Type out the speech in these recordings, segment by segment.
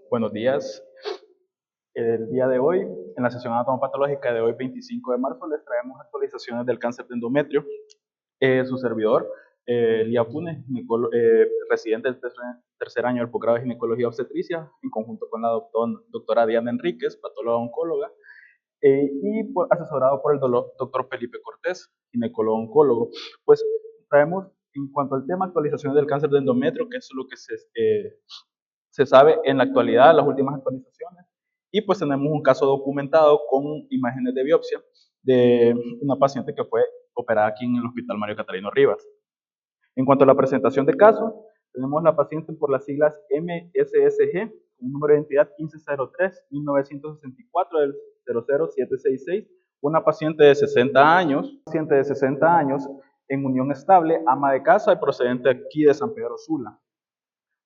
Buenos días. El día de hoy, en la sesión anatomopatológica de hoy, 25 de marzo, les traemos actualizaciones del cáncer de endometrio. Su servidor, Lía Funes, residente del tercer año del posgrado de ginecología obstetricia, en conjunto con la doctora Diana Enríquez, patóloga oncóloga, asesorado por el doctor Felipe Cortés, ginecólogo oncólogo. Pues traemos, en cuanto al tema, actualizaciones del cáncer de endometrio, que es lo que se sabe en la actualidad, las últimas actualizaciones, y pues tenemos un caso documentado con imágenes de biopsia de una paciente que fue operada aquí en el Hospital Mario Catarino Rivas. En cuanto a la presentación de caso, tenemos la paciente por las siglas MSSG, un número de identidad 1503-1964 del 00766, una paciente de 60 años, en unión estable, ama de casa y procedente aquí de San Pedro Sula.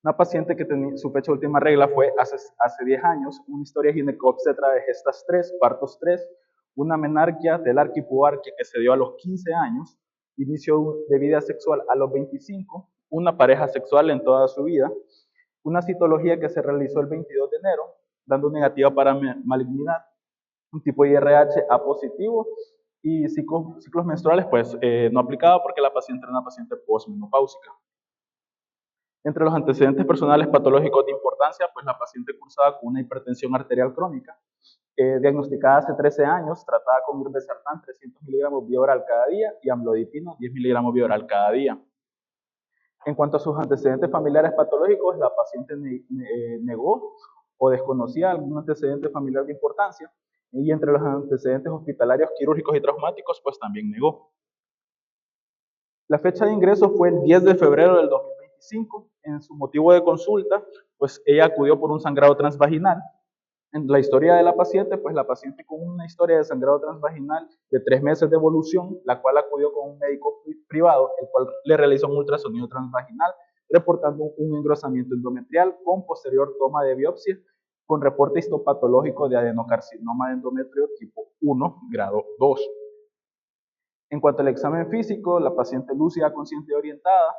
Una paciente que su fecha de última regla fue hace 10 años, una historia ginecobstetra de gestas 3, partos 3, una menarquia del arquipubarquia que se dio a los 15 años, inicio de vida sexual a los 25, una pareja sexual en toda su vida, una citología que se realizó el 22 de enero, dando negativa para malignidad, un tipo IRH A positivo y ciclos menstruales pues no aplicado porque la paciente era una paciente postmenopáusica. Entre los antecedentes personales patológicos de importancia, pues la paciente cursaba con una hipertensión arterial crónica, diagnosticada hace 13 años, tratada con irbesartán 300 miligramos vía oral cada día y amlodipino 10 miligramos vía oral cada día. En cuanto a sus antecedentes familiares patológicos, la paciente negó o desconocía algún antecedente familiar de importancia, y entre los antecedentes hospitalarios quirúrgicos y traumáticos, pues también negó. La fecha de ingreso fue el 10 de febrero del 2025. En su motivo de consulta, pues ella acudió por un sangrado transvaginal. En la historia de la paciente, pues la paciente con una historia de sangrado transvaginal de 3 meses de evolución, la cual acudió con un médico privado, el cual le realizó un ultrasonido transvaginal, reportando un engrosamiento endometrial con posterior toma de biopsia, con reporte histopatológico de adenocarcinoma de endometrio tipo 1, grado 2. En cuanto al examen físico, la paciente lúcida, consciente y orientada.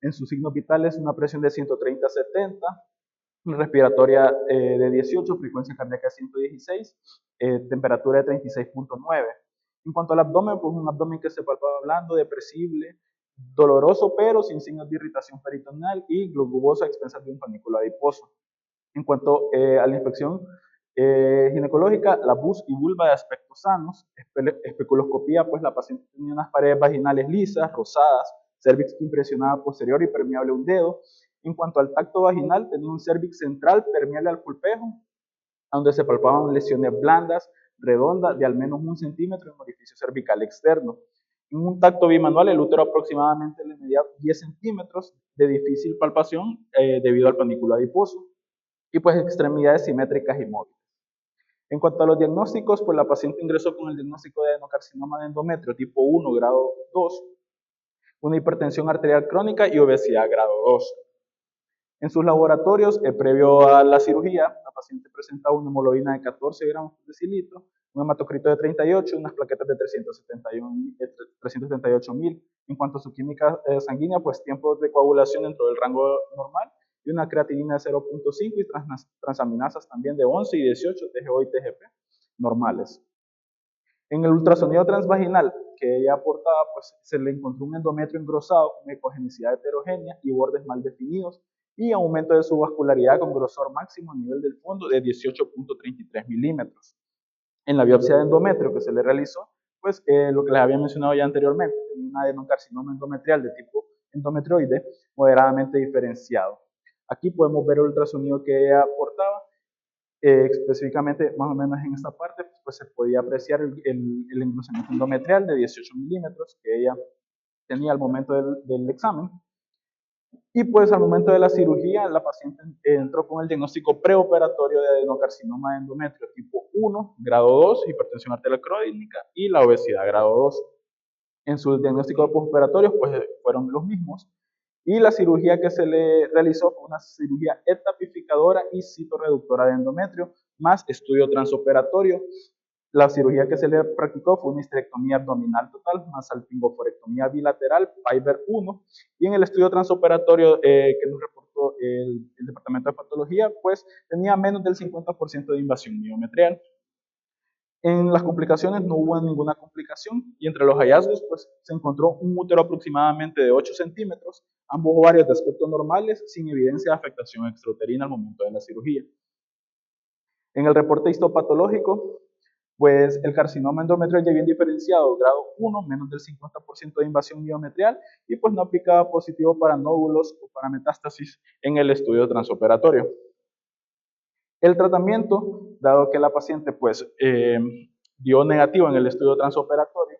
En sus signos vitales, una presión de 130/70, respiratoria de 18, frecuencia cardíaca 116, temperatura de 36.9. En cuanto al abdomen, pues un abdomen que se palpaba blando, depresible, doloroso, pero sin signos de irritación peritoneal y globulosa a expensas de un panículo adiposo. En cuanto a la inspección ginecológica, la bus y vulva de aspectos sanos, especuloscopía, pues la paciente tenía unas paredes vaginales lisas, rosadas, cervix impresionada posterior y permeable a un dedo. En cuanto al tacto vaginal, tenía un cervix central permeable al pulpejo, donde se palpaban lesiones blandas, redondas, de al menos 1 centímetro en el orificio cervical externo. En un tacto bimanual, el útero aproximadamente le medía 10 centímetros, de difícil palpación debido al panículo adiposo, y pues extremidades simétricas y móviles. En cuanto a los diagnósticos, pues la paciente ingresó con el diagnóstico de adenocarcinoma de endometrio tipo 1, grado 2, una hipertensión arterial crónica y obesidad grado 2. En sus laboratorios, previo a la cirugía, la paciente presentaba una hemoglobina de 14 gramos por decilitro, un hematocrito de 38 y unas plaquetas de 378.000. En cuanto a su química sanguínea, pues tiempos de coagulación dentro del rango normal y una creatinina de 0.5 y transaminasas también de 11 y 18, TGO y TGP, normales. En el ultrasonido transvaginal que ella aportaba, pues se le encontró un endometrio engrosado con ecogenicidad heterogénea y bordes mal definidos, y aumento de su vascularidad con grosor máximo a nivel del fondo de 18.33 milímetros. En la biopsia de endometrio que se le realizó, pues lo que les había mencionado ya anteriormente, tenía un adenocarcinoma endometrial de tipo endometrioide moderadamente diferenciado. Aquí podemos ver el ultrasonido que ella aportaba. Específicamente, más o menos en esta parte, pues se podía apreciar el engrosamiento endometrial de 18 milímetros que ella tenía al momento del examen. Y pues al momento de la cirugía, la paciente entró con el diagnóstico preoperatorio de adenocarcinoma de endometrio tipo 1, grado 2, hipertensión arterial crónica y la obesidad grado 2. En sus diagnósticos postoperatorios pues fueron los mismos. Y la cirugía que se le realizó fue una cirugía etapificadora y citorreductora de endometrio, más estudio transoperatorio. La cirugía que se le practicó fue una histerectomía abdominal total, más salpingoforectomía bilateral, Piper 1, y en el estudio transoperatorio que nos reportó el departamento de patología, pues tenía menos del 50% de invasión miometrial. En las complicaciones no hubo ninguna complicación y entre los hallazgos pues, se encontró un útero aproximadamente de 8 centímetros, ambos ovarios de aspecto normales, sin evidencia de afectación extrauterina al momento de la cirugía. En el reporte histopatológico, pues el carcinoma endometrial ya bien diferenciado, grado 1, menos del 50% de invasión miometrial, y pues no aplicaba positivo para nódulos o para metástasis en el estudio transoperatorio. El tratamiento, dado que la paciente pues dio negativo en el estudio transoperatorio,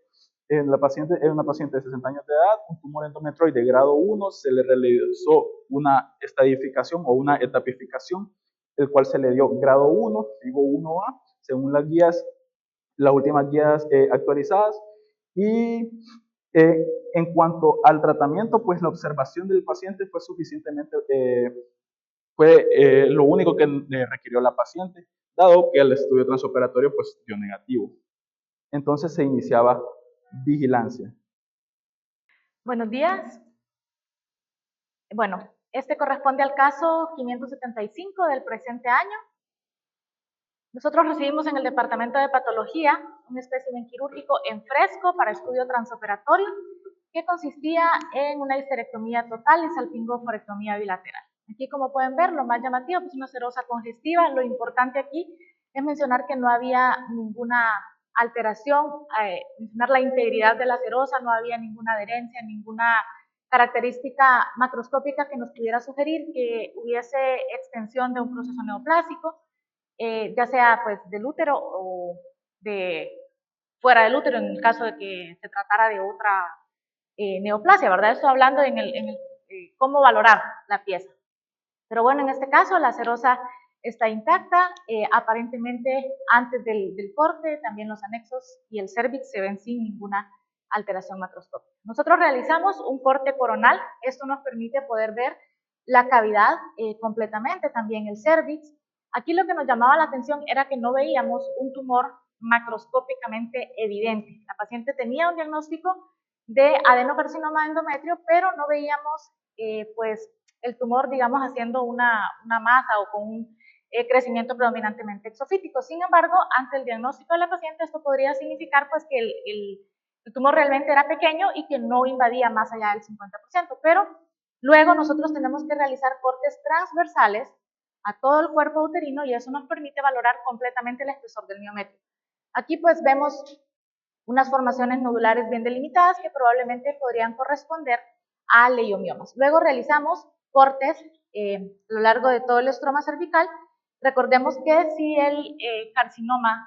la paciente era una paciente de 60 años de edad, un tumor endometrioide de grado 1, se le realizó una estadificación o una etapificación, el cual se le dio grado 1, digo 1A, según las últimas guías actualizadas. Y en cuanto al tratamiento, pues la observación del paciente fue suficientemente, fue lo único que requirió la paciente, dado que el estudio transoperatorio pues dio negativo. Entonces se iniciaba vigilancia. Buenos días. Bueno, este corresponde al caso 575 del presente año. Nosotros recibimos en el Departamento de Patología un espécimen quirúrgico en fresco para estudio transoperatorio que consistía en una histerectomía total y salpingoforectomía bilateral. Aquí, como pueden ver, lo más llamativo es una serosa congestiva. Lo importante aquí es mencionar que no había ninguna alteración, mencionar la integridad de la serosa, no había ninguna adherencia, ninguna característica macroscópica que nos pudiera sugerir que hubiese extensión de un proceso neoplásico, ya sea pues del útero o de fuera del útero en el caso de que se tratara de otra neoplasia, ¿verdad? Estoy hablando en cómo valorar la pieza. Pero bueno, en este caso la serosa está intacta, aparentemente antes del corte, también los anexos y el cérvix se ven sin ninguna alteración macroscópica. Nosotros realizamos un corte coronal, esto nos permite poder ver la cavidad completamente, también el cérvix. Aquí lo que nos llamaba la atención era que no veíamos un tumor macroscópicamente evidente. La paciente tenía un diagnóstico de adenocarcinoma de endometrio, pero no veíamos pues el tumor, digamos, haciendo una masa o con un crecimiento predominantemente exofítico. Sin embargo, ante el diagnóstico de la paciente, esto podría significar pues que el tumor realmente era pequeño y que no invadía más allá del 50%, pero luego nosotros tenemos que realizar cortes transversales a todo el cuerpo uterino y eso nos permite valorar completamente el espesor del miometrio. Aquí pues vemos unas formaciones nodulares bien delimitadas que probablemente podrían corresponder a leiomiomas. Luego realizamos cortes a lo largo de todo el estroma cervical. Recordemos que si el carcinoma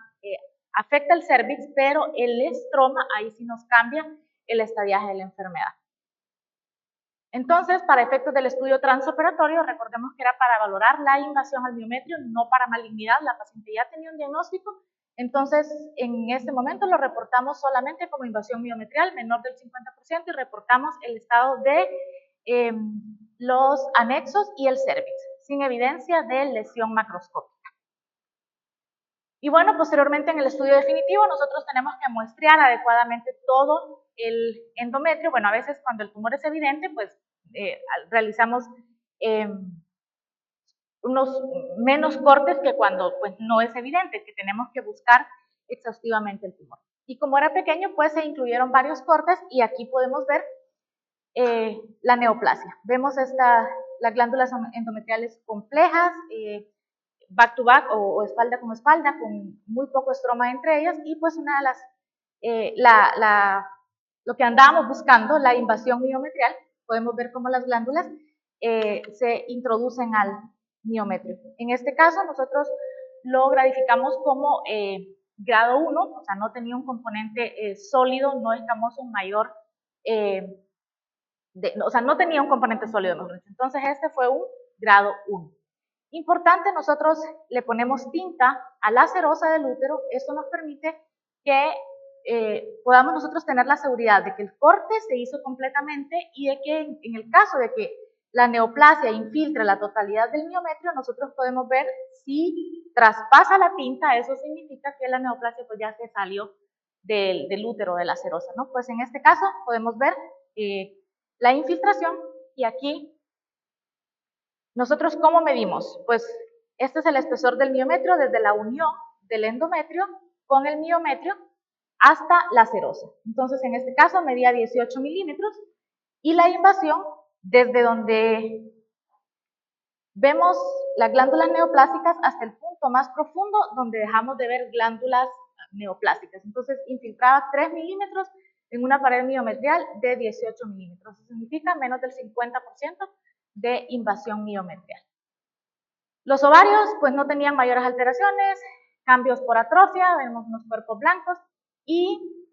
afecta el cérvix, pero el estroma, ahí sí nos cambia el estadiaje de la enfermedad. Entonces, para efectos del estudio transoperatorio, recordemos que era para valorar la invasión al miometrio, no para malignidad. La paciente ya tenía un diagnóstico, entonces en este momento lo reportamos solamente como invasión miometrial menor del 50% y reportamos el estado de los anexos y el cérvix, sin evidencia de lesión macroscópica. Y bueno, posteriormente en el estudio definitivo nosotros tenemos que muestrear adecuadamente todo el endometrio. Bueno, a veces cuando el tumor es evidente, pues realizamos unos menos cortes que cuando pues no es evidente, que tenemos que buscar exhaustivamente el tumor. Y como era pequeño, pues se incluyeron varios cortes y aquí podemos ver la neoplasia. Vemos las glándulas endometriales complejas, back to back o espalda con espalda, con muy poco estroma entre ellas, y pues una de las, lo que andábamos buscando, la invasión miometrial, podemos ver cómo las glándulas se introducen al miometrio. En este caso nosotros lo gradificamos como grado 1, o sea, no tenía un componente sólido, no escamoso mayor, o sea, no tenía un componente sólido, mejor dicho. Entonces este fue un grado 1. Importante, nosotros le ponemos tinta a la serosa del útero, esto nos permite que podamos nosotros tener la seguridad de que el corte se hizo completamente y de que en el caso de que la neoplasia infiltre la totalidad del miometrio, nosotros podemos ver si traspasa la tinta, eso significa que la neoplasia pues ya se salió del útero de la serosa, ¿no? Pues en este caso podemos ver la infiltración y aquí ¿Nosotros cómo medimos? Pues este es el espesor del miometrio desde la unión del endometrio con el miometrio hasta la serosa. Entonces, en este caso medía 18 milímetros y la invasión desde donde vemos las glándulas neoplásicas hasta el punto más profundo donde dejamos de ver glándulas neoplásicas. Entonces, infiltraba 3 milímetros en una pared miometrial de 18 milímetros. Eso significa menos del 50% de invasión miometrial. Los ovarios, pues no tenían mayores alteraciones, cambios por atrofia, vemos unos cuerpos blancos, y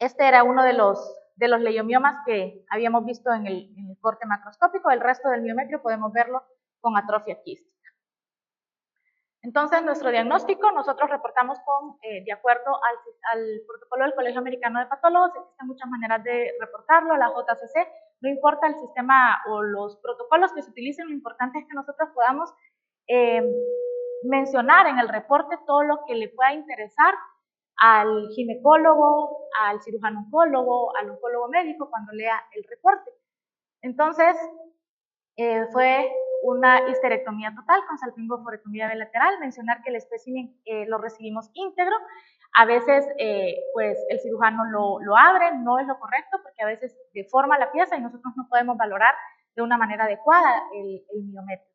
este era uno de los leiomiomas que habíamos visto en el corte macroscópico. El resto del miometrio podemos verlo con atrofia quística. Entonces, nuestro diagnóstico, nosotros reportamos de acuerdo al protocolo del Colegio Americano de Patólogos. Existen muchas maneras de reportarlo, la JCC, no importa el sistema o los protocolos que se utilicen, lo importante es que nosotros podamos mencionar en el reporte todo lo que le pueda interesar al ginecólogo, al cirujano oncólogo, al oncólogo médico cuando lea el reporte. Entonces, fue una histerectomía total con salpingoforectomía bilateral. Mencionar que el espécimen lo recibimos íntegro. A veces, pues, el cirujano lo abre, no es lo correcto, porque a veces deforma la pieza y nosotros no podemos valorar de una manera adecuada el miometrio.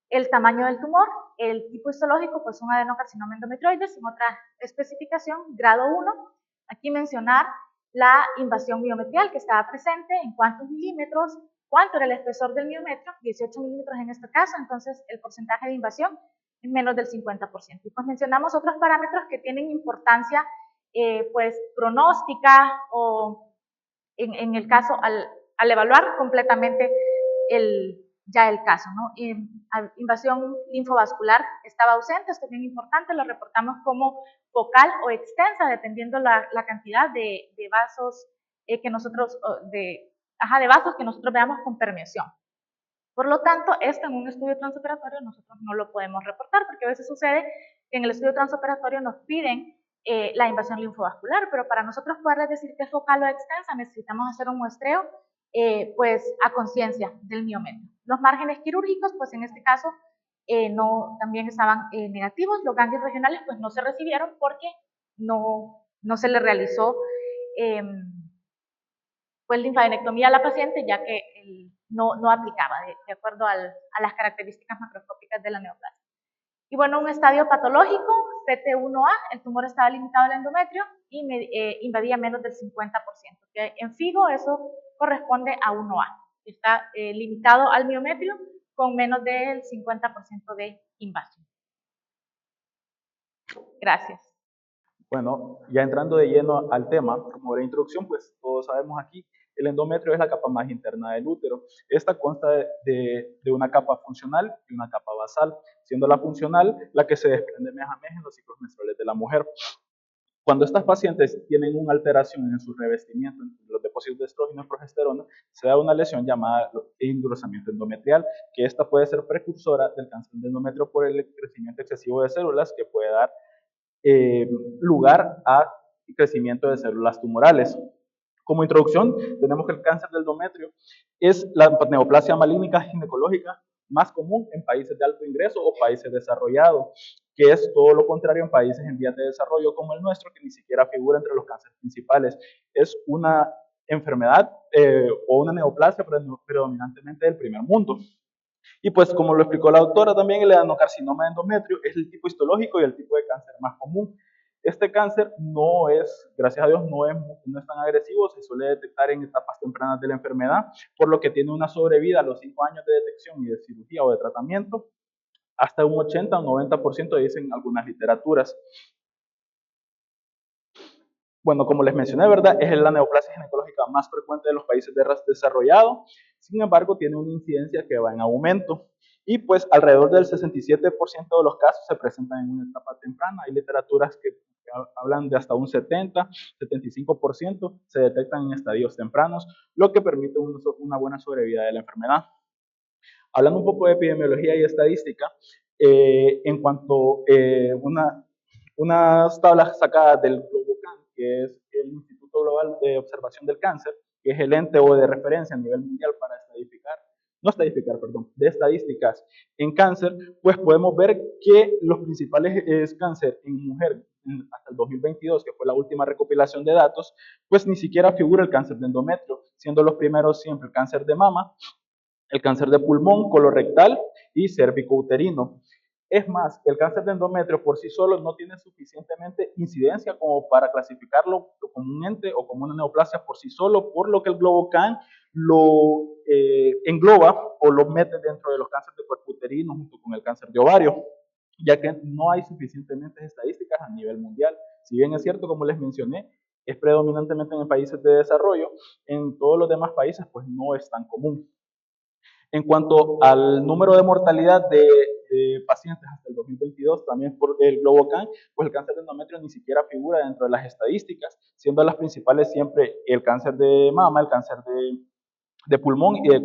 El tamaño del tumor, el tipo histológico, pues un adenocarcinoma endometrioide sin otra especificación, grado 1. Aquí mencionar la invasión miometrial que estaba presente, en cuántos milímetros, cuánto era el espesor del miometrio, 18 milímetros en este caso, entonces el porcentaje de invasión es menos del 50%. Y pues mencionamos otros parámetros que tienen importancia pues pronóstica o en el caso al evaluar completamente ya el caso, ¿no? Invasión linfovascular estaba ausente, esto es bien importante, lo reportamos como focal o extensa, dependiendo la cantidad de vasos que nosotros, de vasos que nosotros veamos con permeación. Por lo tanto, esto en un estudio transoperatorio nosotros no lo podemos reportar, porque a veces sucede que en el estudio transoperatorio nos piden la invasión linfovascular, pero para nosotros poder decir que es focal o extensa necesitamos hacer un muestreo pues a conciencia del miometrio. Los márgenes quirúrgicos, pues en este caso no, también estaban negativos. Los ganglios regionales pues no se recibieron porque no se le realizó pues linfadenectomía a la paciente, ya que no aplicaba de acuerdo a las características macroscópicas de la neoplasia. Y bueno, un estadio patológico, PT1A, el tumor estaba limitado al endometrio y invadía menos del 50%. ¿Okay? En FIGO eso corresponde a 1A, está limitado al miometrio con menos del 50% de invasión. Gracias. Bueno, ya entrando de lleno al tema, como era introducción, pues todos sabemos aquí, el endometrio es la capa más interna del útero. Esta consta de una capa funcional y una capa basal, siendo la funcional la que se desprende mes a mes en los ciclos menstruales de la mujer. Cuando estas pacientes tienen una alteración en su revestimiento, en los depósitos de estrógeno y progesterona, se da una lesión llamada engrosamiento endometrial, que esta puede ser precursora del cáncer de endometrio por el crecimiento excesivo de células que puede dar lugar a crecimiento de células tumorales. Como introducción, tenemos que el cáncer del endometrio es la neoplasia maligna ginecológica más común en países de alto ingreso o países desarrollados, que es todo lo contrario en países en vías de desarrollo como el nuestro, que ni siquiera figura entre los cánceres principales. Es una enfermedad o una neoplasia predominantemente del primer mundo. Y pues como lo explicó la doctora también, el adenocarcinoma de endometrio es el tipo histológico y el tipo de cáncer más común. Este cáncer no es, gracias a Dios, no es tan agresivo, se suele detectar en etapas tempranas de la enfermedad, por lo que tiene una sobrevida a los 5 años de detección y de cirugía o de tratamiento, hasta un 80 o 90% dicen algunas literaturas. Bueno, como les mencioné, ¿verdad? Es la neoplasia ginecológica más frecuente de los países desarrollados, sin embargo, tiene una incidencia que va en aumento. Y pues alrededor del 67% de los casos se presentan en una etapa temprana. Hay literaturas que hablan de hasta un 70, 75% se detectan en estadios tempranos, lo que permite una buena sobrevida de la enfermedad. Hablando un poco de epidemiología y estadística, en cuanto a unas tablas sacadas del GloboCan, que es el Instituto Global de Observación del Cáncer, que es el ente o de referencia a nivel mundial para estadificar no estadísticas, perdón, de estadísticas en cáncer, pues podemos ver que los principales es cáncer en mujer hasta el 2022, que fue la última recopilación de datos, pues ni siquiera figura el cáncer de endometrio, siendo los primeros siempre el cáncer de mama, el cáncer de pulmón, colorectal y cérvico-uterino. Es más, el cáncer de endometrio por sí solo no tiene suficientemente incidencia como para clasificarlo como un ente o como una neoplasia por sí solo, por lo que el GloboCan lo engloba o lo mete dentro de los cánceres de cuerpo uterino junto con el cáncer de ovario, ya que no hay suficientes estadísticas a nivel mundial. Si bien es cierto, como les mencioné, es predominantemente en países de desarrollo, en todos los demás países pues no es tan común. En cuanto al número de mortalidad de pacientes hasta el 2022, también por el GloboCan, pues el cáncer de endometrio ni siquiera figura dentro de las estadísticas, siendo las principales siempre el cáncer de mama, el cáncer de pulmón y de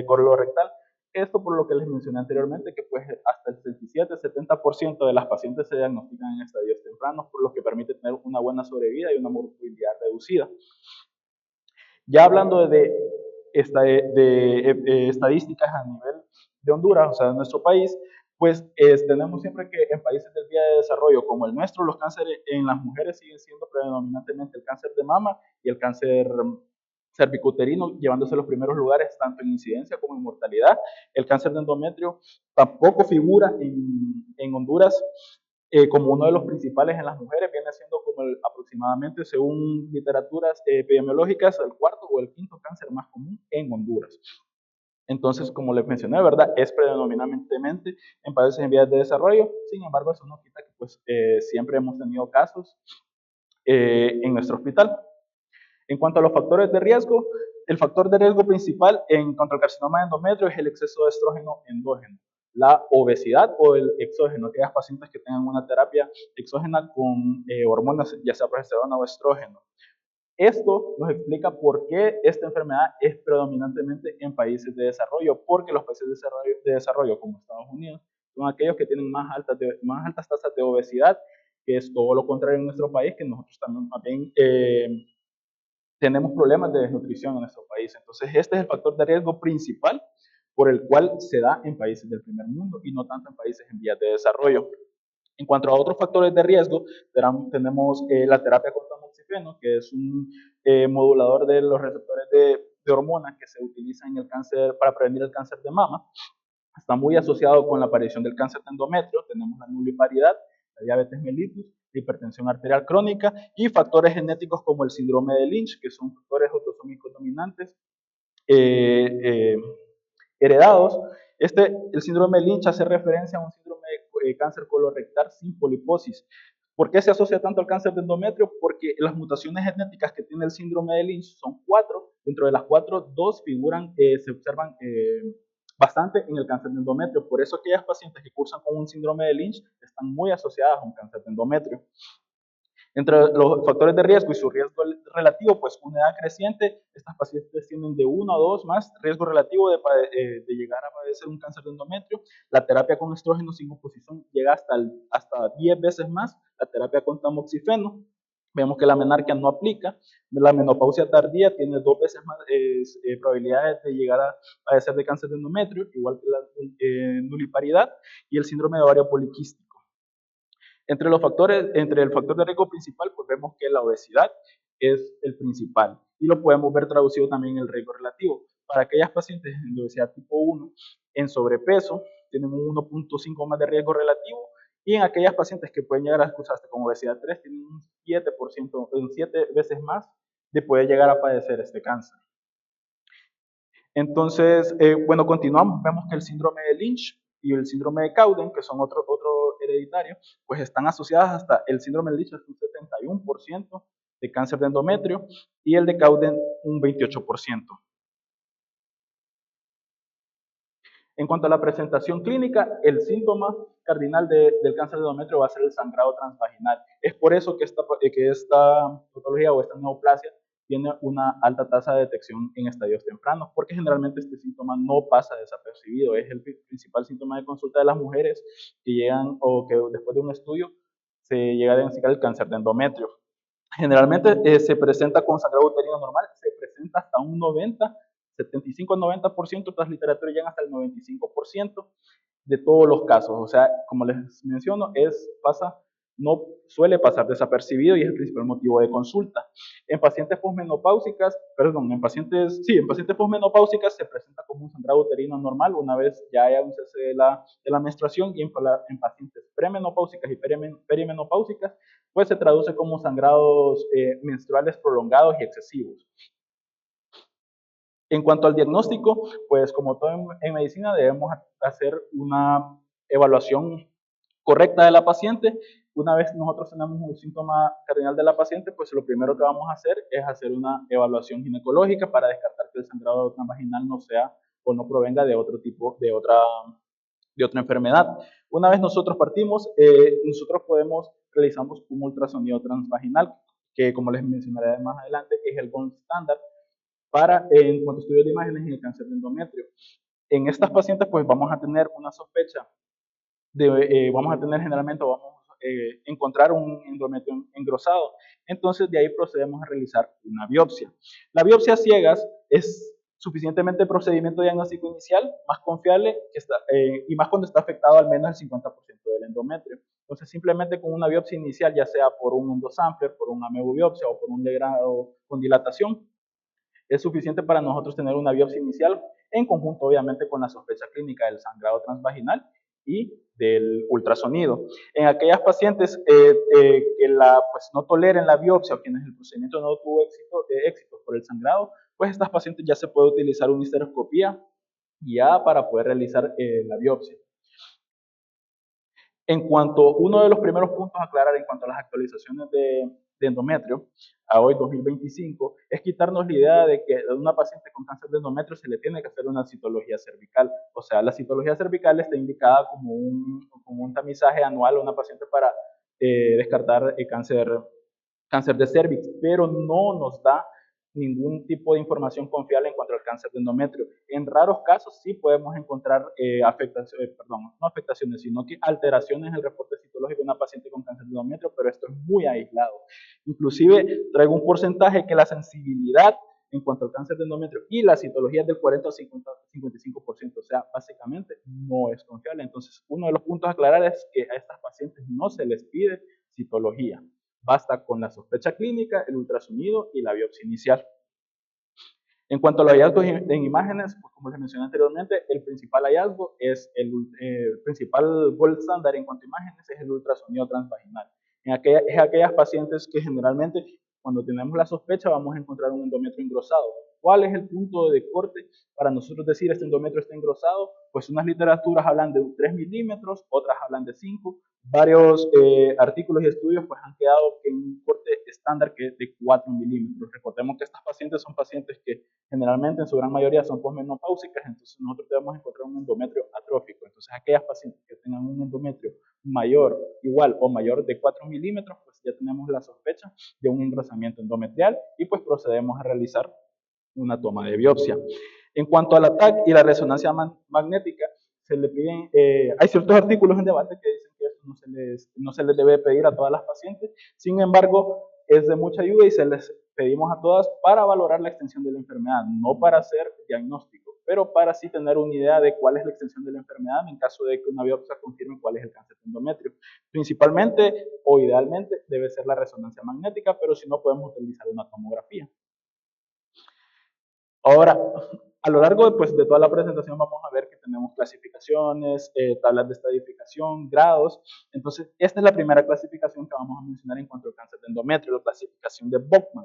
colorectal. Esto por lo que les mencioné anteriormente, que pues hasta el 67-70% de las pacientes se diagnostican en estadios tempranos, por lo que permite tener una buena sobrevida y una mortalidad reducida. Ya hablando de estadísticas a nivel de Honduras, o sea, de nuestro país, pues tenemos siempre que en países del vía de desarrollo como el nuestro, los cánceres en las mujeres siguen siendo predominantemente el cáncer de mama y el cáncer cervicuterino, llevándose los primeros lugares tanto en incidencia como en mortalidad. El cáncer de endometrio tampoco figura en Honduras como uno de los principales en las mujeres, viene siendo como aproximadamente, según literaturas epidemiológicas, el cuarto o el quinto cáncer más común en Honduras. Entonces, como les mencioné, ¿verdad? Es predominantemente en países en vías de desarrollo, sin embargo, eso no quita que pues, siempre hemos tenido casos en nuestro hospital. En cuanto a los factores de riesgo, el factor de riesgo principal en cuanto al carcinoma de endometrio es el exceso de estrógeno endógeno, la obesidad o el exógeno, aquellas pacientes que tengan una terapia exógena con hormonas, ya sea progesterona o estrógeno. Esto nos explica por qué esta enfermedad es predominantemente en países de desarrollo, porque los países de desarrollo como Estados Unidos son aquellos que tienen más altas tasas de obesidad, que es todo lo contrario en nuestro país, que nosotros también tenemos problemas de desnutrición en nuestro país. Entonces, este es el factor de riesgo principal por el cual se da en países del primer mundo y no tanto en países en vías de desarrollo. En cuanto a otros factores de riesgo, tenemos la terapia con tamoxifeno, que es un modulador de los receptores de hormonas que se utiliza en el cáncer para prevenir el cáncer de mama. Está muy asociado con la aparición del cáncer de endometrio. Tenemos la nulliparidad, la diabetes mellitus, la hipertensión arterial crónica y factores genéticos como el síndrome de Lynch, que son factores autosómicos dominantes eh, eh, heredados. El síndrome de Lynch hace referencia a un síndrome de cáncer colorectal sin poliposis. ¿Por qué se asocia tanto al cáncer de endometrio? Porque las mutaciones genéticas que tiene el síndrome de Lynch son 4. Dentro de las 4, 2 figuran, se observan bastante en el cáncer de endometrio. Por eso aquellas pacientes que cursan con un síndrome de Lynch están muy asociadas a un cáncer de endometrio. Entre los factores de riesgo y su riesgo relativo, pues una edad creciente, estas pacientes tienen de 1 a 2 más riesgo relativo de llegar a padecer un cáncer de endometrio. La terapia con estrógeno sin oposición llega hasta 10 veces más. La terapia con tamoxifeno, vemos que la menarquia no aplica. La menopausia tardía tiene 2 veces más probabilidades de llegar a padecer de cáncer de endometrio, igual que la nulliparidad y el síndrome de ovario poliquístico. Entre el factor de riesgo principal, pues vemos que la obesidad es el principal y lo podemos ver traducido también en el riesgo relativo. Para aquellas pacientes de obesidad tipo 1 en sobrepeso, tienen un 1.5 más de riesgo relativo y en aquellas pacientes que pueden llegar a cruzarse con obesidad 3, tienen un 7%, 7 veces más de poder llegar a padecer este cáncer. Entonces, bueno, continuamos, vemos que el síndrome de Lynch y el síndrome de Cowden, que son otro hereditario, pues están asociadas hasta el síndrome de Lynch es un 71% de cáncer de endometrio y el de Cowden un 28%. En cuanto a la presentación clínica, el síntoma cardinal del cáncer de endometrio va a ser el sangrado transvaginal. Es por eso que esta patología o esta neoplasia tiene una alta tasa de detección en estadios tempranos, porque generalmente este síntoma no pasa desapercibido. Es el principal síntoma de consulta de las mujeres que llegan o que después de un estudio se llega a diagnosticar el cáncer de endometrio. Generalmente se presenta con sangrado uterino normal, se presenta hasta un 90 75 al 90%, otras literaturas llegan hasta el 95% de todos los casos. O sea, como les menciono, no suele pasar desapercibido y es el principal motivo de consulta. En pacientes posmenopáusicas, en pacientes posmenopáusicas se presenta como un sangrado uterino normal una vez ya haya un cese de la menstruación, y en pacientes premenopáusicas y perimenopáusicas, pues se traduce como sangrados menstruales prolongados y excesivos. En cuanto al diagnóstico, pues como todo en medicina debemos hacer una evaluación correcta de la paciente. Una vez nosotros tenemos un síntoma cardinal de la paciente, pues lo primero que vamos a hacer es hacer una evaluación ginecológica para descartar que el sangrado transvaginal no sea o no provenga de otro tipo, de otra enfermedad. Una vez nosotros partimos, realizamos un ultrasonido transvaginal, que como les mencionaré más adelante, es el gold standard en cuanto a estudios de imágenes en el cáncer de endometrio. En estas pacientes pues vamos a tener una sospecha generalmente vamos a encontrar un endometrio engrosado. Entonces de ahí procedemos a realizar una biopsia. La biopsia a ciegas es suficientemente procedimiento diagnóstico inicial, más confiable y más cuando está afectado al menos el 50% del endometrio. Entonces simplemente con una biopsia inicial, ya sea por un endosampler, por una ameobiopsia o por un legrado con dilatación, es suficiente para nosotros tener una biopsia inicial en conjunto obviamente con la sospecha clínica del sangrado transvaginal y del ultrasonido. En aquellas pacientes pues, no toleren la biopsia o quienes el procedimiento no tuvo éxito por el sangrado, pues estas pacientes ya se puede utilizar una histeroscopía ya para poder realizar la biopsia. En cuanto, uno de los primeros puntos a aclarar en cuanto a las actualizaciones de endometrio, a hoy 2025, es quitarnos la idea de que a una paciente con cáncer de endometrio se le tiene que hacer una citología cervical. O sea, la citología cervical está indicada como un tamizaje anual a una paciente para descartar cáncer de cervix, pero no nos da ningún tipo de información confiable en cuanto al cáncer de endometrio. En raros casos sí podemos encontrar no afectaciones, sino que alteraciones en el reporte citológico de una paciente con cáncer de endometrio, pero esto es muy aislado. Inclusive traigo un porcentaje que la sensibilidad en cuanto al cáncer de endometrio y la citología es del 40 o 55%, o sea, básicamente no es confiable. Entonces, uno de los puntos a aclarar es que a estas pacientes no se les pide citología. Basta con la sospecha clínica, el ultrasonido y la biopsia inicial. En cuanto a los hallazgos en imágenes, pues como les mencioné anteriormente, el principal hallazgo es el principal gold standard en cuanto a imágenes es el ultrasonido transvaginal. Es aquellas pacientes que generalmente cuando tenemos la sospecha vamos a encontrar un endometrio engrosado. ¿Cuál es el punto de corte para nosotros decir este endometrio está engrosado? Pues unas literaturas hablan de 3 milímetros, otras hablan de 5. Varios artículos y estudios pues han quedado en un corte estándar que es de 4 milímetros. Recordemos que estas pacientes son pacientes que generalmente en su gran mayoría son posmenopáusicas, entonces nosotros debemos encontrar un endometrio atrófico. Entonces aquellas pacientes que tengan un endometrio mayor, igual o mayor de 4 milímetros, pues ya tenemos la sospecha de un engrosamiento endometrial y pues procedemos a realizar una toma de biopsia. En cuanto al TAC y la resonancia magnética, se le piden, hay ciertos artículos en debate que dicen que esto no se les debe pedir a todas las pacientes, sin embargo, es de mucha ayuda y se les pedimos a todas para valorar la extensión de la enfermedad, no para hacer diagnóstico, pero para así tener una idea de cuál es la extensión de la enfermedad en caso de que una biopsia confirme cuál es el cáncer de endometrio. Principalmente o idealmente debe ser la resonancia magnética, pero si no podemos utilizar una tomografía. Ahora, a lo largo de toda la presentación vamos a ver que tenemos clasificaciones, tablas de estadificación, grados. Entonces, esta es la primera clasificación que vamos a mencionar en cuanto al cáncer de endometrio, la clasificación de Bowman,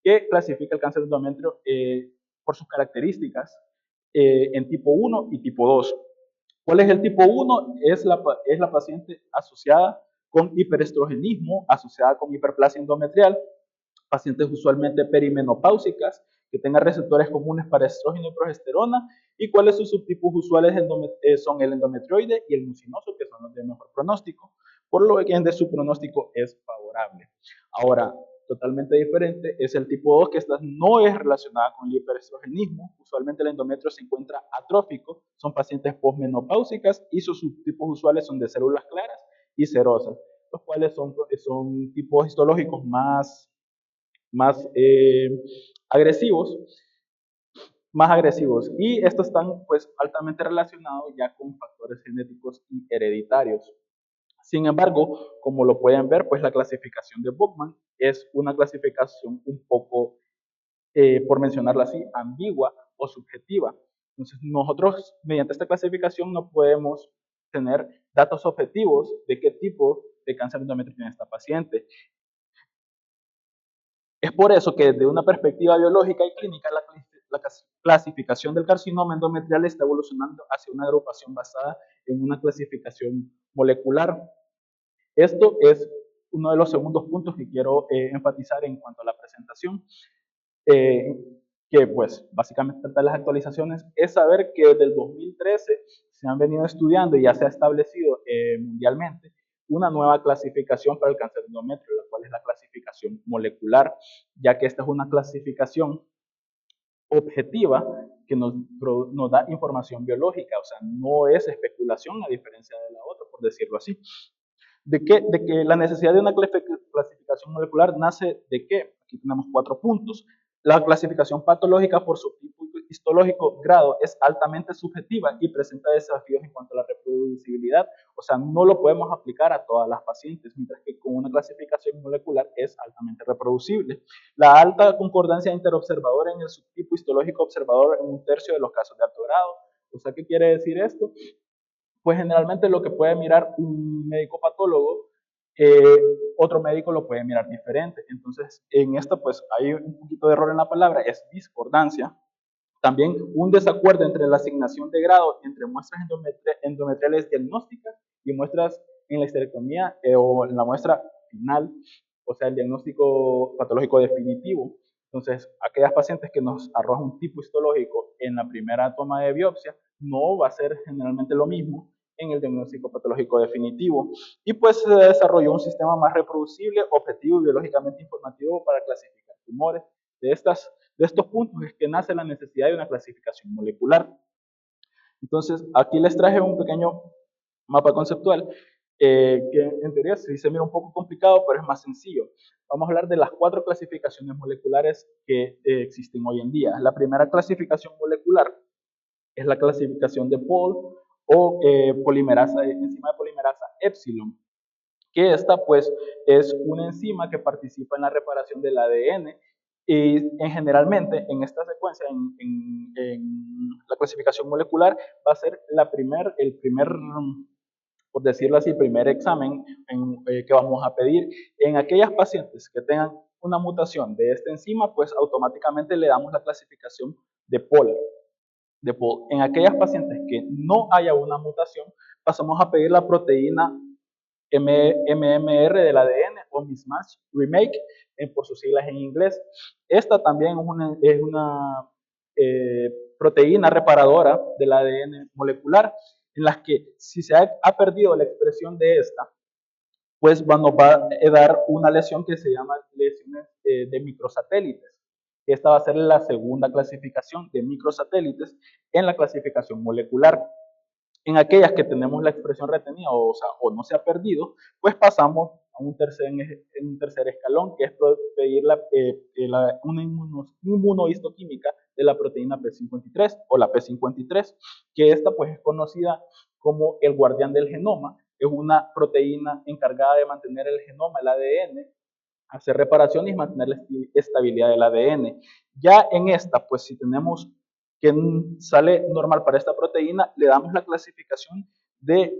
que clasifica el cáncer de endometrio por sus características en tipo 1 y tipo 2. ¿Cuál es el tipo 1? Es la paciente asociada con hiperestrogenismo, asociada con hiperplasia endometrial, pacientes usualmente perimenopáusicas, que tengan receptores comunes para estrógeno y progesterona, y cuáles sus subtipos usuales son el endometrioide y el mucinoso, que son los de mejor pronóstico, por lo que su pronóstico es favorable. Ahora, totalmente diferente es el tipo 2, que esta no es relacionada con el hiperestrogenismo. Usualmente el endometrio se encuentra atrófico, son pacientes posmenopáusicas y sus subtipos usuales son de células claras y cerosas, los cuales son tipos histológicos más agresivos. más agresivos. Y estos están pues altamente relacionados ya con factores genéticos y hereditarios. Sin embargo, como lo pueden ver, pues la clasificación de Bowman es una clasificación un poco, por mencionarlo así, ambigua o subjetiva. Entonces, nosotros mediante esta clasificación no podemos tener datos objetivos de qué tipo de cáncer endometrial tiene esta paciente. Es por eso que desde una perspectiva biológica y clínica, la clasificación del carcinoma endometrial está evolucionando hacia una agrupación basada en una clasificación molecular. Esto es uno de los segundos puntos que quiero enfatizar en cuanto a la presentación, eh, que pues básicamente trata de las actualizaciones, es saber que desde el 2013 se han venido estudiando y ya se ha establecido mundialmente una nueva clasificación para el cáncer endometrio, la cual es la clasificación molecular, ya que esta es una clasificación objetiva que nos da información biológica, o sea, no es especulación a diferencia de la otra, por decirlo así. ¿De que la necesidad de una clasificación molecular nace de qué? Aquí tenemos 4 puntos. La clasificación patológica por subtipo histológico grado es altamente subjetiva y presenta desafíos en cuanto a la reproducibilidad. O sea, no lo podemos aplicar a todas las pacientes, mientras que con una clasificación molecular es altamente reproducible. La alta concordancia interobservador en el subtipo histológico observador en 1/3 de los casos de alto grado. O sea, ¿qué quiere decir esto? Pues generalmente lo que puede mirar un médico patólogo, otro médico lo puede mirar diferente. Entonces, en esto pues hay un poquito de error en la palabra, es discordancia. También un desacuerdo entre la asignación de grado entre muestras endometriales diagnósticas y muestras en la histerectomía o en la muestra final, o sea, el diagnóstico patológico definitivo. Entonces, aquellas pacientes que nos arrojan un tipo histológico en la primera toma de biopsia, no va a ser generalmente lo mismo en el diagnóstico patológico definitivo. Y pues se desarrolló un sistema más reproducible, objetivo y biológicamente informativo para clasificar tumores. De estos puntos es que nace la necesidad de una clasificación molecular. Entonces, aquí les traje un pequeño mapa conceptual que en teoría sí se mira un poco complicado, pero es más sencillo. Vamos a hablar de las 4 clasificaciones moleculares que existen hoy en día. La primera clasificación molecular es la clasificación de Paul o enzima de polimerasa epsilon, que esta pues es una enzima que participa en la reparación del ADN y generalmente en esta secuencia, en la clasificación molecular, va a ser el primer, por decirlo así, el primer examen que vamos a pedir. En aquellas pacientes que tengan una mutación de esta enzima, pues automáticamente le damos la clasificación de Paul. En aquellas pacientes que no haya una mutación, pasamos a pedir la proteína MMR del ADN o Mismatch Remake, por sus siglas en inglés. Esta también es una proteína reparadora del ADN molecular, en las que si se ha perdido la expresión de esta, pues nos va a dar una lesión que se llama lesiones de microsatélites. Esta va a ser la segunda clasificación de microsatélites en la clasificación molecular. En aquellas que tenemos la expresión retenida, o no se ha perdido, pues pasamos a un tercer escalón, que es pedir una inmunohistoquímica de la proteína P53 o la P53, que esta pues es conocida como el guardián del genoma. Es una proteína encargada de mantener el genoma, el ADN, hacer reparaciones y mantener la estabilidad del ADN. Ya en esta, pues si tenemos que sale normal para esta proteína, le damos la clasificación de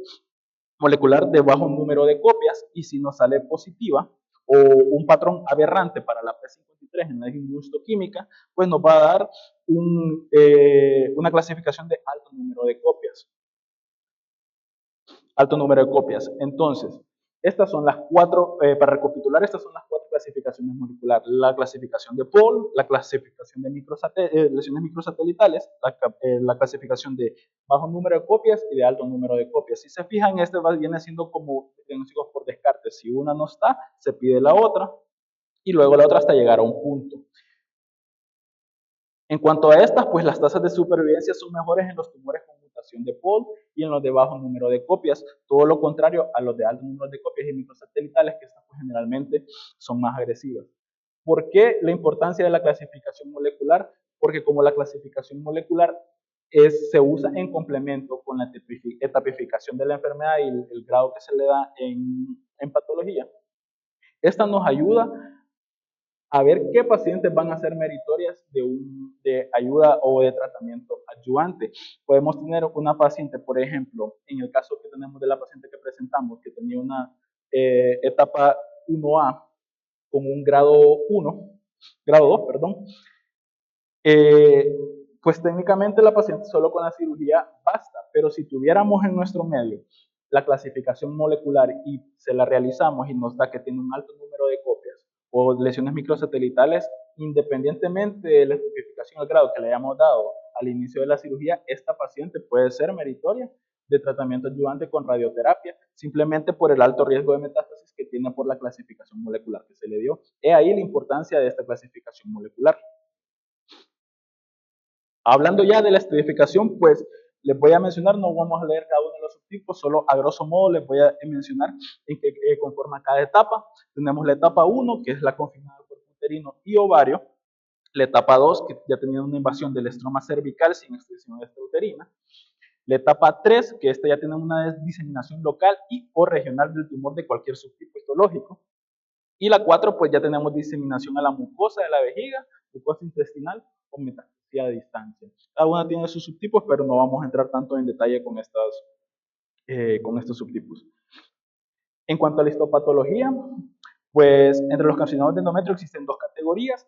molecular de bajo número de copias, y si nos sale positiva o un patrón aberrante para la P53 en la inmunohistoquímica, pues nos va a dar una clasificación de alto número de copias. Alto número de copias. Entonces, estas son las 4, para recapitular, estas son las 4 clasificaciones moleculares. La clasificación de Paul, la clasificación de lesiones microsatelitales, la clasificación de bajo número de copias y de alto número de copias. Si se fijan, este viene siendo como diagnósticos por descarte. Si una no está, se pide la otra y luego la otra hasta llegar a un punto. En cuanto a estas, pues las tasas de supervivencia son mejores en los tumores con mutación de Paul y en los de bajo número de copias, todo lo contrario a los de alto número de copias y microsatelitales, que estas pues generalmente son más agresivas. ¿Por qué la importancia de la clasificación molecular? porque como la clasificación molecular se usa en complemento con la etapificación de la enfermedad y el grado que se le da en patología, esta nos ayuda a ver qué pacientes van a ser meritorias de ayuda o de tratamiento adyuvante. Podemos tener una paciente, por ejemplo, en el caso que tenemos de la paciente que presentamos, que tenía una etapa 1A con un grado 2, perdón, pues técnicamente la paciente solo con la cirugía basta, pero si tuviéramos en nuestro medio la clasificación molecular y se la realizamos y nos da que tiene un alto número de copias o lesiones microsatelitales, independientemente de la especificación del grado que le hayamos dado al inicio de la cirugía, esta paciente puede ser meritoria de tratamiento adyuvante con radioterapia, simplemente por el alto riesgo de metástasis que tiene por la clasificación molecular que se le dio. He ahí la importancia de esta clasificación molecular. Hablando ya de la estratificación, pues les voy a mencionar, no vamos a leer cada uno de los subtipos, solo a grosso modo les voy a mencionar en qué conforma cada etapa. Tenemos la etapa 1, que es la confinada del cuerpo uterino y ovario. La etapa 2, que ya tenía una invasión del estroma cervical sin extensión extrauterina. La etapa 3, que esta ya tiene una diseminación local y o regional del tumor de cualquier subtipo histológico. Y la 4, pues ya tenemos diseminación a la mucosa de la vejiga, mucosa intestinal o metastasis a distancia. Cada una tiene sus subtipos, pero no vamos a entrar tanto en detalle con estos subtipos. En cuanto a la histopatología, pues entre los carcinomas de endometrio existen dos categorías,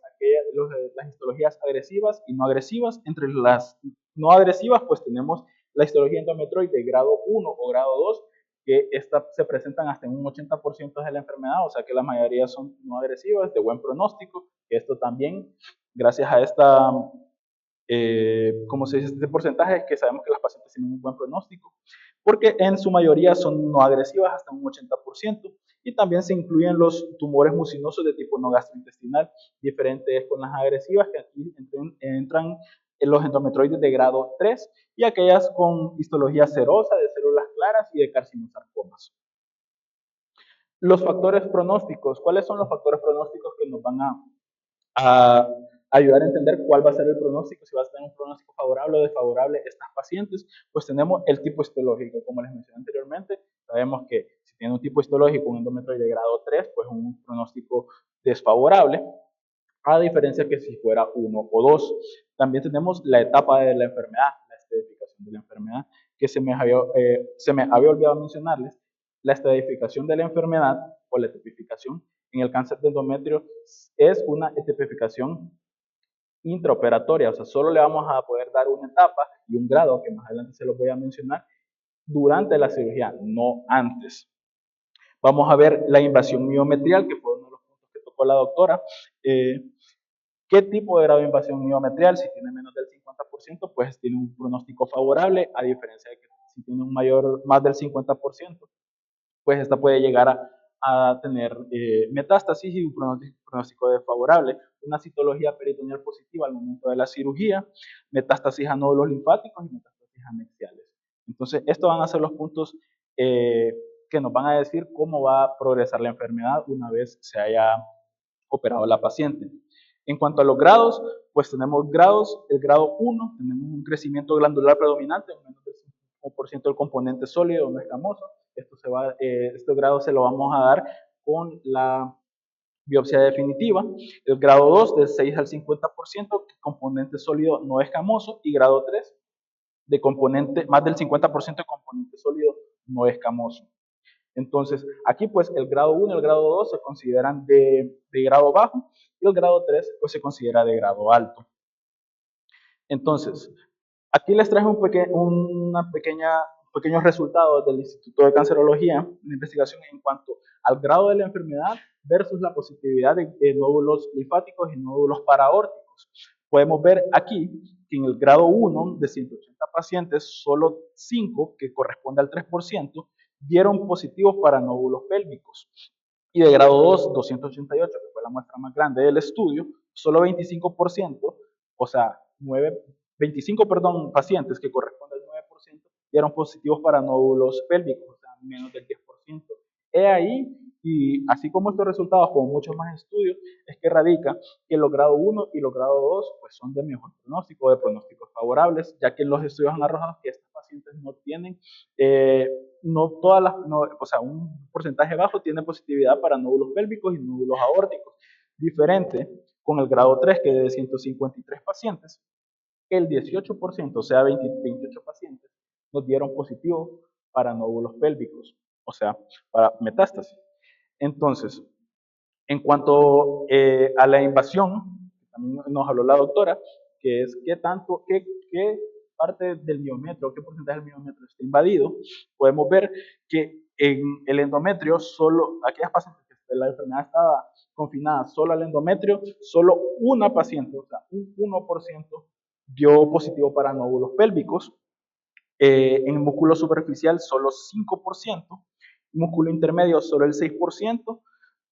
las histologías agresivas y no agresivas. Entre las no agresivas, pues tenemos la histología endometrioide de grado 1 o grado 2, que se presentan hasta en un 80% de la enfermedad, o sea que la mayoría son no agresivas, de buen pronóstico. Esto también, gracias a como se dice, este porcentaje es que sabemos que las pacientes tienen un buen pronóstico, porque en su mayoría son no agresivas hasta un 80%, y también se incluyen los tumores mucinosos de tipo no gastrointestinal, diferentes con las agresivas, que aquí entran en los endometrioides de grado 3 y aquellas con histología serosa de células claras y de carcinosarcomas. Los factores pronósticos, ¿cuáles son los factores pronósticos que nos van a ayudar a entender cuál va a ser el pronóstico, si va a tener un pronóstico favorable o desfavorable estas pacientes? Pues tenemos el tipo histológico, como les mencioné anteriormente, sabemos que si tiene un tipo histológico, un endometrioide de grado 3, pues un pronóstico desfavorable, a diferencia que si fuera 1 o 2. También tenemos la etapa de la enfermedad, la estratificación de la enfermedad, que se me había olvidado mencionarles. La estratificación de la enfermedad o la tipificación en el cáncer de endometrio es una tipificación intraoperatoria, o sea, solo le vamos a poder dar una etapa y un grado, que más adelante se los voy a mencionar, durante la cirugía, no antes. Vamos a ver la invasión miometrial, que fue uno de los puntos que tocó la doctora. ¿Qué tipo de grado de invasión miometrial? Si tiene menos del 50%, pues tiene un pronóstico favorable, a diferencia de que si tiene más del 50%, pues esta puede llegar a tener metástasis y un pronóstico desfavorable. Una citología peritoneal positiva al momento de la cirugía, metástasis a nódulos linfáticos y metástasis anexiales. Entonces, estos van a ser los puntos que nos van a decir cómo va a progresar la enfermedad una vez se haya operado la paciente. En cuanto a los grados, pues tenemos grados. El grado 1, tenemos un crecimiento glandular predominante, menos del 5% del componente sólido no escamoso. Este grado se lo vamos a dar con la biopsia definitiva. El grado 2, del 6 al 50%, componente sólido no escamoso. Y grado 3, más del 50% de componente sólido no escamoso. Entonces, aquí pues el grado 1 y el grado 2 se consideran de grado bajo y el grado 3 pues se considera de grado alto. Entonces, aquí les traje pequeños resultados del Instituto de Cancerología, una investigación en cuanto al grado de la enfermedad versus la positividad de nódulos linfáticos y nódulos paraórticos. Podemos ver aquí que en el grado 1 de 180 pacientes, solo 5, que corresponde al 3%, dieron positivos para nódulos pélvicos. Y de grado 2, 288, que fue la muestra más grande del estudio, solo 25%, o sea, 25 pacientes, que corresponde al 9%, dieron positivos para nódulos pélvicos, o sea, menos del 10%. He ahí Y así como estos resultados, como muchos más estudios, es que radica que los grado 1 y los grado 2 pues son de mejor pronóstico, de pronósticos favorables, ya que los estudios han arrojado que estos pacientes no tienen, no todas las, no, o sea, un porcentaje bajo tiene positividad para nódulos pélvicos y nódulos aórticos, diferente con el grado 3, que de 153 pacientes, el 18%, o sea, 28 pacientes, nos dieron positivo para nódulos pélvicos, o sea, para metástasis. Entonces, en cuanto a la invasión, también nos habló la doctora, que es qué parte del miometrio, qué porcentaje del miometrio está invadido, podemos ver que en el endometrio, solo aquellas pacientes que la enfermedad estaba confinada solo al endometrio, solo una paciente, o sea, un 1% dio positivo para nódulos pélvicos. En músculo superficial, solo 5%, músculo intermedio, solo el 6%,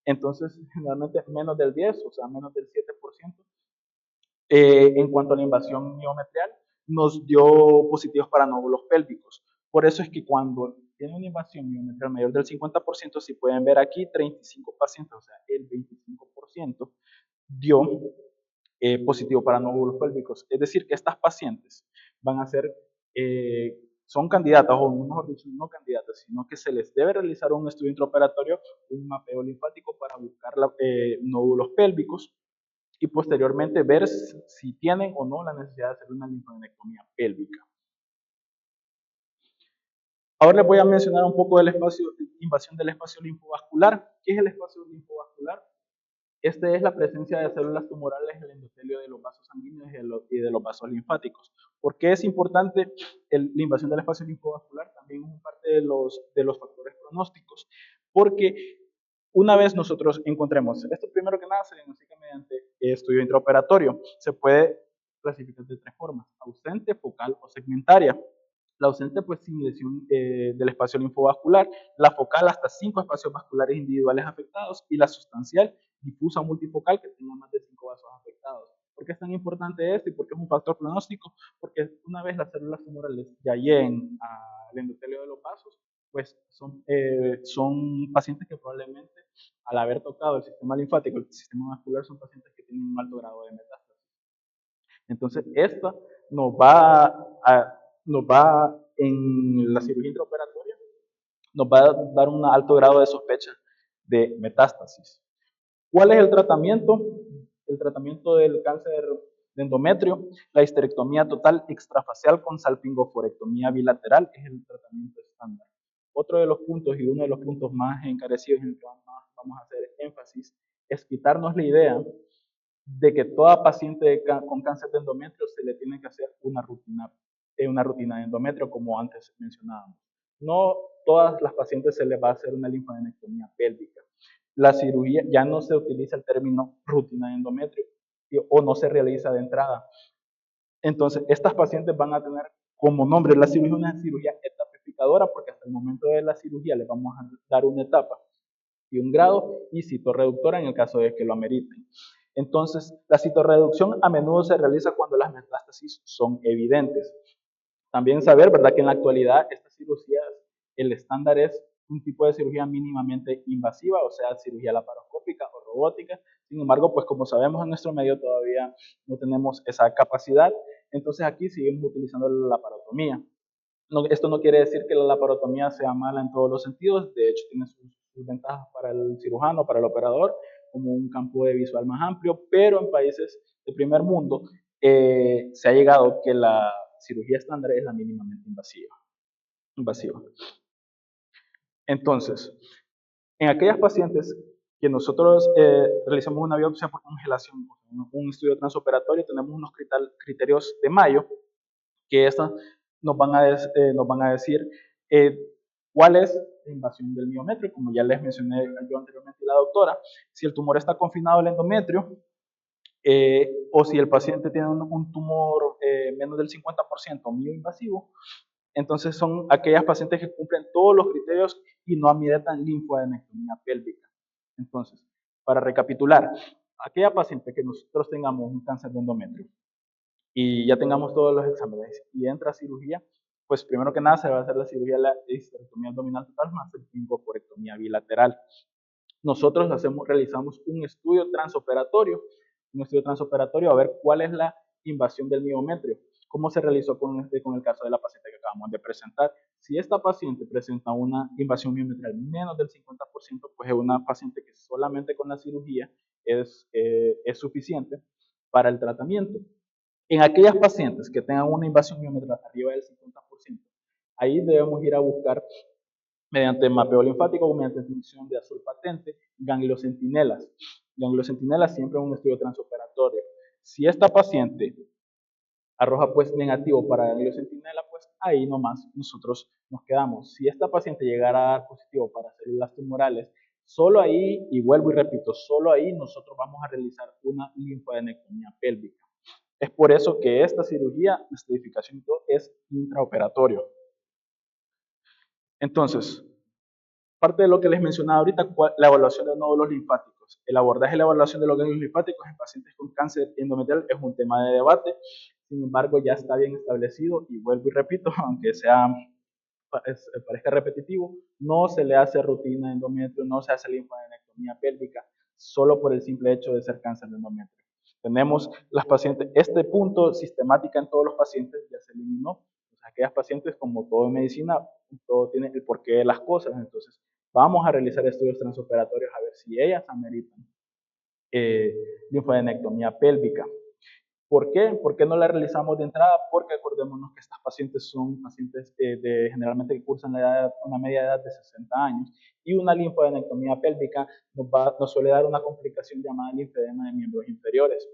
entonces generalmente menos del 10, o sea, menos del 7%. En cuanto a la invasión miometrial, nos dio positivos para nódulos pélvicos. Por eso es que cuando tiene una invasión miometrial mayor del 50%, si pueden ver aquí, 35 pacientes, o sea, el 25% dio positivo para nódulos pélvicos. Es decir, que estas pacientes van a ser, son candidatas, o mejor dicho, no candidatas, sino que se les debe realizar un estudio intraoperatorio, un mapeo linfático para buscar nódulos pélvicos y posteriormente ver si tienen o no la necesidad de hacer una linfadenectomía pélvica. Ahora les voy a mencionar un poco del invasión del espacio linfovascular. ¿Qué es el espacio linfovascular? Este es la presencia de células tumorales en el endotelio de los vasos sanguíneos y de los vasos linfáticos. ¿Por qué es importante la invasión del espacio linfovascular? También es parte de los factores pronósticos. Porque una vez nosotros encontremos, esto primero que nada se diagnostica mediante estudio intraoperatorio. Se puede clasificar de tres formas: ausente, focal o segmentaria. La ausente, pues sin lesión del espacio linfovascular; la focal, hasta 5 espacios vasculares individuales afectados; y la sustancial, difusa multifocal, que tenga más de 5 vasos afectados. ¿Por qué es tan importante esto y por qué es un factor pronóstico? Porque una vez las células tumorales ya lleguen al endotelio de los vasos, pues son pacientes que probablemente, al haber tocado el sistema linfático, el sistema vascular, son pacientes que tienen un alto grado de metástasis. Entonces, esta nos va en la cirugía intraoperatoria, nos va a dar un alto grado de sospecha de metástasis. ¿Cuál es el tratamiento? El tratamiento del cáncer de endometrio, la histerectomía total extrafacial con salpingoforectomía bilateral es el tratamiento estándar. Otro de los puntos, y uno de los puntos más encarecidos en el que vamos a hacer énfasis, es quitarnos la idea de que toda paciente con cáncer de endometrio se le tiene que hacer una rutina de endometrio, como antes mencionábamos. No todas las pacientes se les va a hacer una linfadenectomía pélvica. La cirugía, ya no se utiliza el término rutina de endometrio o no se realiza de entrada. Entonces, estas pacientes van a tener como nombre la cirugía una cirugía etapificadora, porque hasta el momento de la cirugía les vamos a dar una etapa y un grado, y citorreductora en el caso de que lo ameriten. Entonces, la citorreducción a menudo se realiza cuando las metástasis son evidentes. También saber, ¿verdad?, que en la actualidad estas cirugías, el estándar es un tipo de cirugía mínimamente invasiva, o sea, cirugía laparoscópica o robótica. Sin embargo, pues como sabemos, en nuestro medio todavía no tenemos esa capacidad, entonces aquí seguimos utilizando la laparotomía. No, esto no quiere decir que la laparotomía sea mala en todos los sentidos, de hecho tiene sus ventajas para el cirujano, para el operador, como un campo de visual más amplio, pero en países de primer mundo se ha llegado que la cirugía estándar es la mínimamente invasiva. Entonces, en aquellas pacientes que nosotros realizamos una biopsia por congelación, un estudio transoperatorio, tenemos unos criterios de Mayo, que estas nos van a decir cuál es la invasión del miometrio, como ya les mencioné yo anteriormente la doctora, si el tumor está confinado al endometrio, o si el paciente tiene un tumor menos del 50% mioinvasivo, entonces son aquellas pacientes que cumplen todos los criterios y no ameritan linfadenectomía pélvica. Entonces, para recapitular, aquella paciente que nosotros tengamos un cáncer de endometrio y ya tengamos todos los exámenes y entra a cirugía, pues primero que nada se va a hacer la cirugía de la histerectomía abdominal total más el linfocorectomía bilateral. nosotros realizamos un estudio transoperatorio a ver cuál es la invasión del miometrio. ¿Cómo se realizó con el caso de la paciente que acabamos de presentar? Si esta paciente presenta una invasión miometrial menos del 50%, pues es una paciente que solamente con la cirugía es suficiente para el tratamiento. En aquellas pacientes que tengan una invasión miometral arriba del 50%, ahí debemos ir a buscar mediante mapeo linfático o mediante transmisión de azul patente, gangliosentinelas. Gangliosentinelas siempre en un estudio transoperatorio. Si esta paciente arroja pues negativo para gangliosentinela, pues ahí nomás nosotros nos quedamos. Si esta paciente llegara a dar positivo para células tumorales, solo ahí, y vuelvo y repito, solo ahí nosotros vamos a realizar una linfadenectomía pélvica. Es por eso que esta cirugía de estadificación es intraoperatorio. Entonces, parte de lo que les mencionaba ahorita, la evaluación de nódulos linfáticos. El abordaje y la evaluación de los ganglios linfáticos en pacientes con cáncer endometrial es un tema de debate, sin embargo ya está bien establecido y vuelvo y repito, aunque parezca repetitivo, no se le hace rutina de endometrio, no se hace linfadenectomía pélvica, solo por el simple hecho de ser cáncer de endometrio. Tenemos las pacientes, este punto sistemática en todos los pacientes ya se eliminó. Aquellas pacientes, como todo en medicina, todo tiene el porqué de las cosas. Entonces, vamos a realizar estudios transoperatorios a ver si ellas ameritan linfadenectomía pélvica. ¿Por qué? ¿Por qué no la realizamos de entrada? Porque acordémonos que estas pacientes son pacientes generalmente que cursan una media edad de 60 años y una linfadenectomía pélvica nos suele dar una complicación llamada linfedema de miembros inferiores.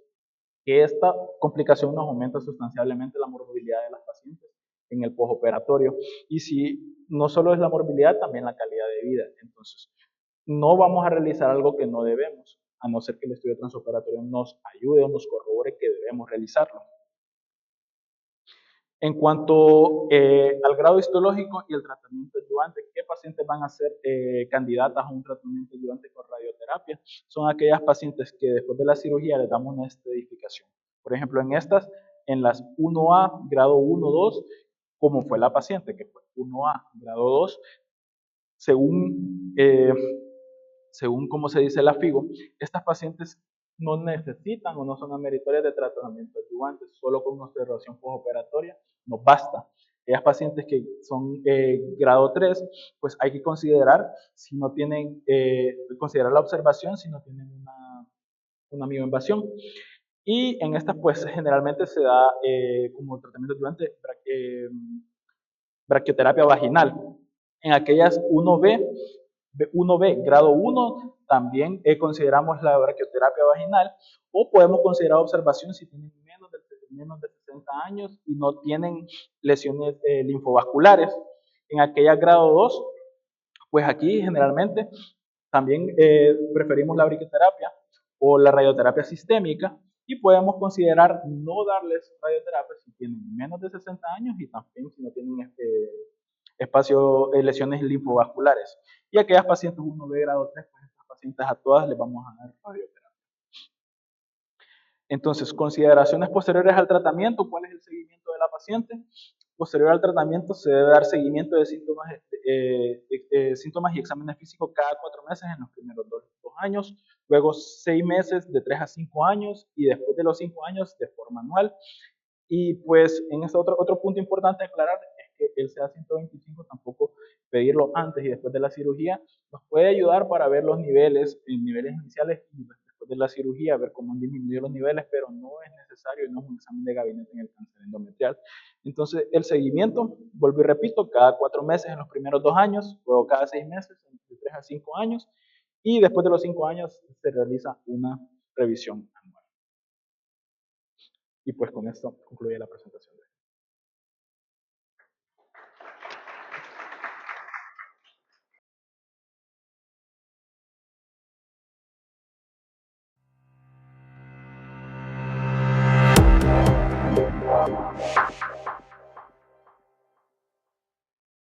Que esta complicación nos aumenta sustancialmente la morbilidad de las pacientes en el postoperatorio. Y si no solo es la morbilidad, también la calidad de vida. Entonces, no vamos a realizar algo que no debemos, a no ser que el estudio transoperatorio nos ayude o nos corrobore que debemos realizarlo. En cuanto al grado histológico y el tratamiento adyuvante, ¿qué pacientes van a ser candidatas a un tratamiento adyuvante con radioterapia? Son aquellas pacientes que después de la cirugía les damos una estadificación. Por ejemplo, en las 1A, grado 1, 2, como fue la paciente, que fue 1A, grado 2, según como se dice la FIGO, estas pacientes no necesitan o no son ameritorias de tratamiento adyuvante, solo con una observación postoperatoria nos basta. Aquellas pacientes que son grado 3, pues hay que considerar si no tienen, considerar la observación si no tienen una mioinvasión. Y en estas, pues generalmente se da como tratamiento adyuvante braquioterapia vaginal. En aquellas 1B, grado 1, también consideramos la braquioterapia vaginal o podemos considerar observación si tienen menos de 60 años y no tienen lesiones linfovasculares. En aquella grado 2, pues aquí generalmente también preferimos la braquioterapia o la radioterapia sistémica y podemos considerar no darles radioterapia si tienen menos de 60 años y también si no tienen lesiones linfovasculares. Y aquellas pacientes 1B grado 3, pues estas pacientes a todas les vamos a dar radioterapia. Entonces, consideraciones posteriores al tratamiento, ¿cuál es el seguimiento de la paciente? Posterior al tratamiento se debe dar seguimiento de síntomas y exámenes físicos cada 4 meses en los primeros 2 años, luego 6 meses de 3 a 5 años y después de los 5 años de forma anual. Y pues en este otro punto importante a aclarar es que el CA125 tampoco pedirlo antes y después de la cirugía nos puede ayudar para ver los niveles iniciales y después de la cirugía, ver cómo han disminuido los niveles, pero no es necesario, no es un examen de gabinete en el cáncer endometrial. Entonces el seguimiento, vuelvo y repito, cada 4 meses en los primeros 2 años, luego cada 6 meses, de 3 a 5 años, y después de los 5 años se realiza una revisión anual. Y pues con esto concluye la presentación.